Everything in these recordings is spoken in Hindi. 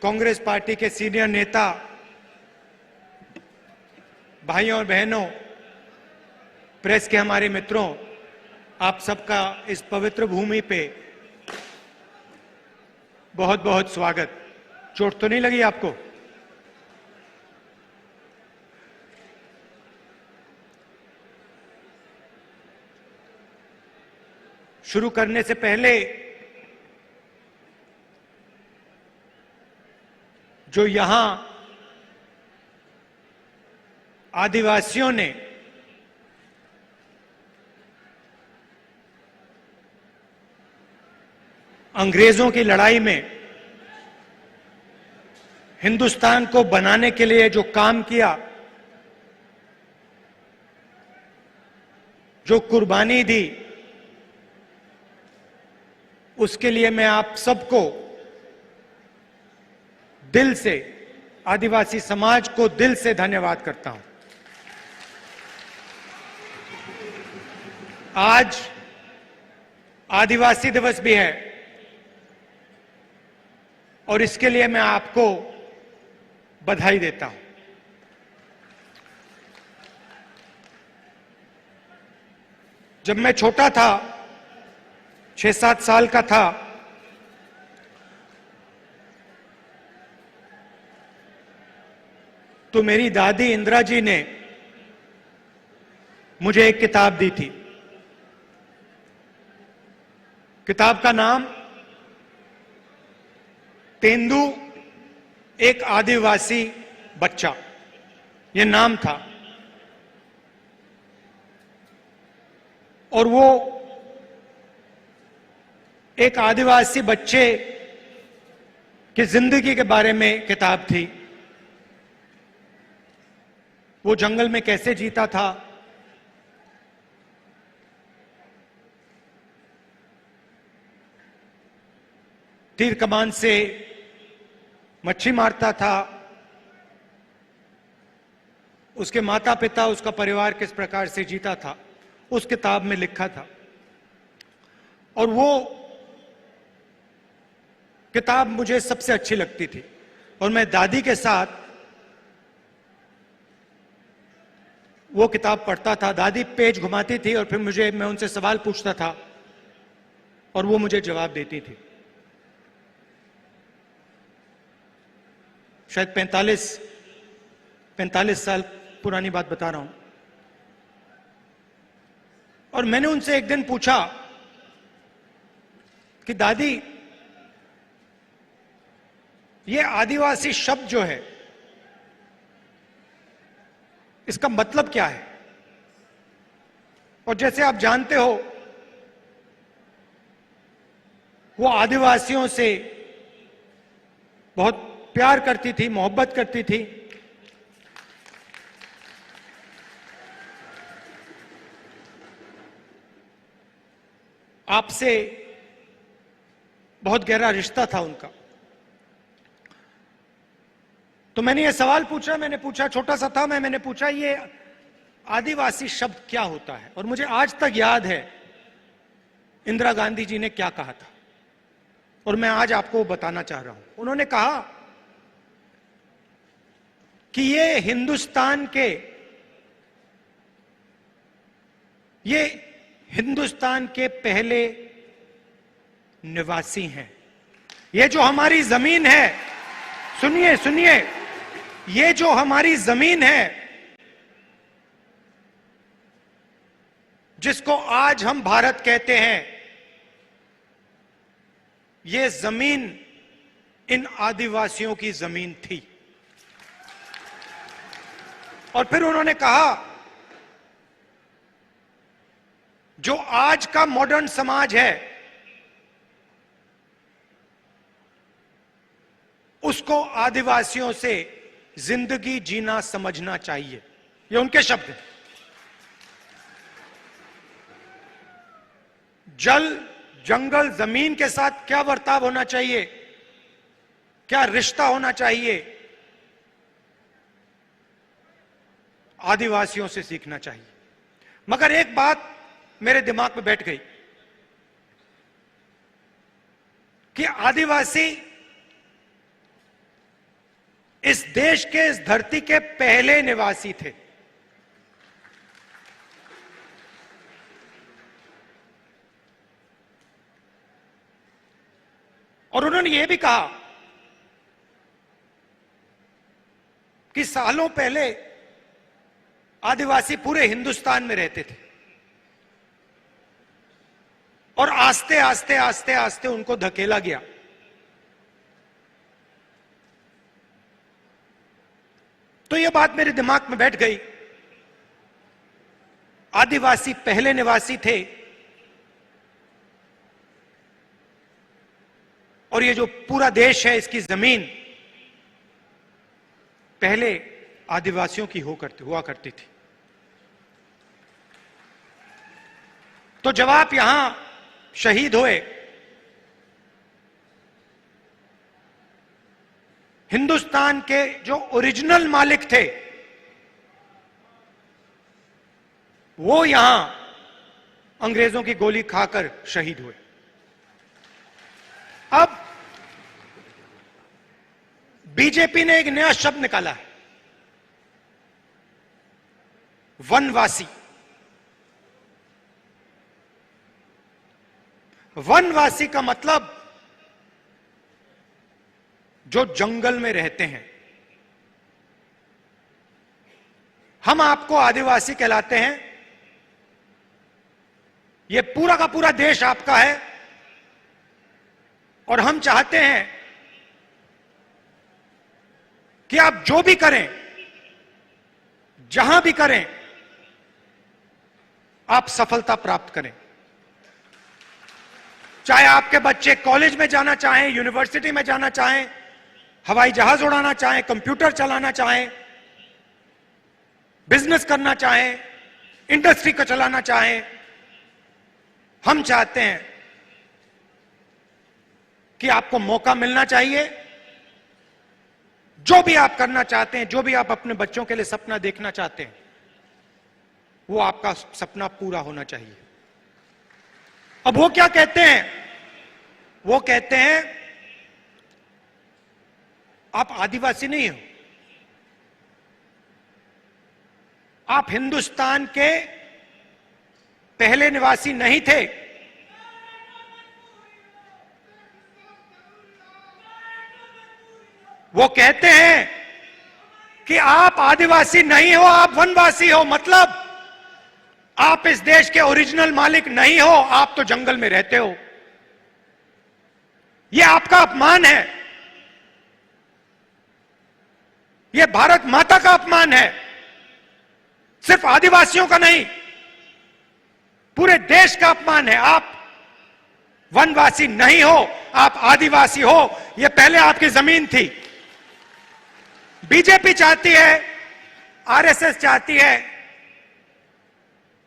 कांग्रेस पार्टी के सीनियर नेता, भाइयों और बहनों, प्रेस के हमारे मित्रों, आप सबका इस पवित्र भूमि पे बहुत बहुत स्वागत। चोट तो नहीं लगी आपको? शुरू करने से पहले जो यहां आदिवासियों ने अंग्रेजों की लड़ाई में हिंदुस्तान को बनाने के लिए जो काम किया, जो कुर्बानी दी, उसके लिए मैं आप सबको दिल से, आदिवासी समाज को दिल से धन्यवाद करता हूं। आज आदिवासी दिवस भी है और इसके लिए मैं आपको बधाई देता हूं। जब मैं छोटा था, 6-7 साल का था, तो मेरी दादी इंदिरा जी ने मुझे एक किताब दी थी। किताब का नाम तेंदू, एक आदिवासी बच्चा, यह नाम था। और वो एक आदिवासी बच्चे की जिंदगी के बारे में किताब थी। वो जंगल में कैसे जीता था, तीर कमान से मच्छी मारता था, उसके माता पिता, उसका परिवार किस प्रकार से जीता था, उस किताब में लिखा था। और वो किताब मुझे सबसे अच्छी लगती थी और मैं दादी के साथ वो किताब पढ़ता था। दादी पेज घुमाती थी और फिर मैं उनसे सवाल पूछता था और वो मुझे जवाब देती थी। शायद 45 साल पुरानी बात बता रहा हूं। और मैंने उनसे एक दिन पूछा कि दादी, ये आदिवासी शब्द जो है, इसका मतलब क्या है? और जैसे आप जानते हो, वो आदिवासियों से बहुत प्यार करती थी, मोहब्बत करती थी। आपसे बहुत गहरा रिश्ता था उनका। तो मैंने ये सवाल पूछा, छोटा सा था मैंने पूछा, ये आदिवासी शब्द क्या होता है? और मुझे आज तक याद है इंदिरा गांधी जी ने क्या कहा था, और मैं आज आपको बताना चाह रहा हूं। उन्होंने कहा कि ये हिंदुस्तान के पहले निवासी हैं। ये जो हमारी जमीन है, सुनिए, ये जो हमारी जमीन है, जिसको आज हम भारत कहते हैं, ये जमीन इन आदिवासियों की जमीन थी। और फिर उन्होंने कहा, जो आज का मॉडर्न समाज है, उसको आदिवासियों से जिंदगी जीना समझना चाहिए। ये उनके शब्द हैं। जल, जंगल, जमीन के साथ क्या बर्ताव होना चाहिए, क्या रिश्ता होना चाहिए, आदिवासियों से सीखना चाहिए। मगर एक बात मेरे दिमाग में बैठ गई कि आदिवासी इस देश के, इस धरती के पहले निवासी थे। और उन्होंने यह भी कहा कि सालों पहले आदिवासी पूरे हिंदुस्तान में रहते थे और आस्ते आस्ते आस्ते आस्ते उनको धकेला गया। तो यह बात मेरे दिमाग में बैठ गई। आदिवासी पहले निवासी थे और ये जो पूरा देश है, इसकी जमीन पहले आदिवासियों की हुआ करती थी। तो जब आप यहां शहीद हुए, हिंदुस्तान के जो ओरिजिनल मालिक थे वो यहां अंग्रेजों की गोली खाकर शहीद हुए। अब बीजेपी ने एक नया शब्द निकाला है, वनवासी। वनवासी का मतलब जो जंगल में रहते हैं। हम आपको आदिवासी कहलाते हैं। यह पूरा का पूरा देश आपका है और हम चाहते हैं कि आप जो भी करें, जहां भी करें, आप सफलता प्राप्त करें। चाहे आपके बच्चे कॉलेज में जाना चाहें, यूनिवर्सिटी में जाना चाहें, हवाई जहाज उड़ाना चाहें, कंप्यूटर चलाना चाहें, बिजनेस करना चाहें, इंडस्ट्री को चलाना चाहें, हम चाहते हैं कि आपको मौका मिलना चाहिए। जो भी आप करना चाहते हैं, जो भी आप अपने बच्चों के लिए सपना देखना चाहते हैं, वो आपका सपना पूरा होना चाहिए। अब वो क्या कहते हैं? वो कहते हैं आप आदिवासी नहीं हो, आप हिंदुस्तान के पहले निवासी नहीं थे। वो कहते हैं कि आप आदिवासी नहीं हो, आप वनवासी हो। मतलब आप इस देश के ओरिजिनल मालिक नहीं हो, आप तो जंगल में रहते हो। यह आपका अपमान है, यह भारत माता का अपमान है। सिर्फ आदिवासियों का नहीं, पूरे देश का अपमान है। आप वनवासी नहीं हो, आप आदिवासी हो। यह पहले आपकी जमीन थी। बीजेपी चाहती है, आरएसएस चाहती है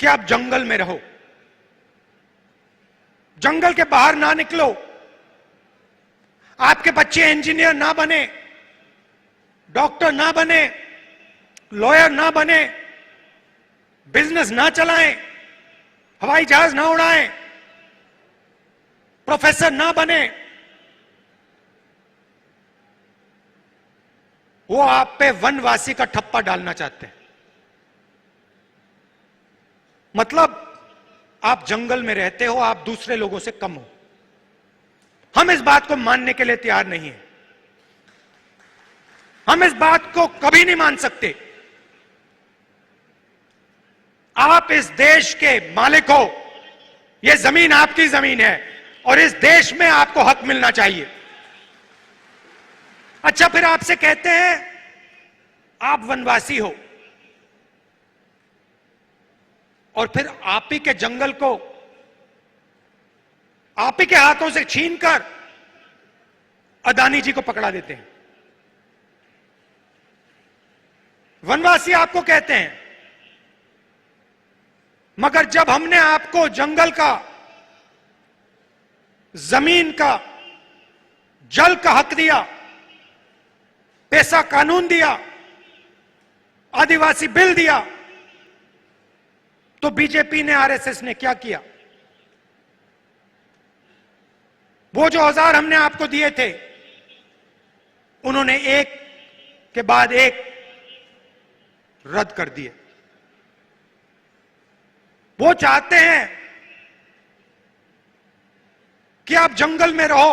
कि आप जंगल में रहो, जंगल के बाहर ना निकलो। आपके बच्चे इंजीनियर ना बने, डॉक्टर ना बने, लॉयर ना बने, बिजनेस ना चलाएं, हवाई जहाज ना उड़ाएं, प्रोफेसर ना बने। वो आप पे वनवासी का ठप्पा डालना चाहते हैं। मतलब आप जंगल में रहते हो, आप दूसरे लोगों से कम हो। हम इस बात को मानने के लिए तैयार नहीं है। हम इस बात को कभी नहीं मान सकते। आप इस देश के मालिक हो, यह जमीन आपकी जमीन है और इस देश में आपको हक मिलना चाहिए। अच्छा, फिर आपसे कहते हैं आप वनवासी हो और फिर आप ही के जंगल को आप ही के हाथों से छीनकर अदानी जी को पकड़ा देते हैं। वनवासी आपको कहते हैं, मगर जब हमने आपको जंगल का, जमीन का, जल का हक दिया, पैसा कानून दिया, आदिवासी बिल दिया, तो बीजेपी ने, आरएसएस ने क्या किया? वो जो औजार हमने आपको दिए थे, उन्होंने एक के बाद एक रद्द कर दिए। वो चाहते हैं कि आप जंगल में रहो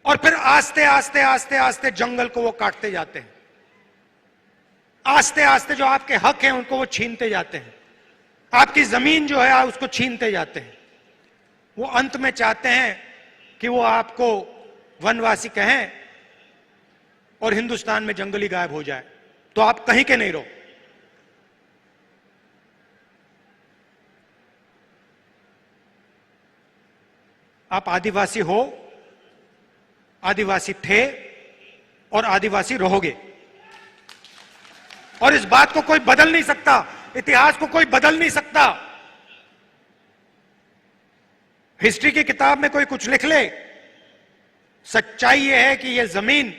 और फिर आस्ते आस्ते आस्ते आस्ते जंगल को वो काटते जाते हैं। आस्ते आस्ते जो आपके हक हैं उनको वो छीनते जाते हैं। आपकी जमीन जो है उसको छीनते जाते हैं। वो अंत में चाहते हैं कि वो आपको वनवासी कहें और हिंदुस्तान में जंगली गायब हो जाए, तो आप कहीं के नहीं रहो। आप आदिवासी हो, आदिवासी थे और आदिवासी रहोगे, और इस बात को कोई बदल नहीं सकता। इतिहास को कोई बदल नहीं सकता। हिस्ट्री की किताब में कोई कुछ लिख ले, सच्चाई यह है कि यह जमीन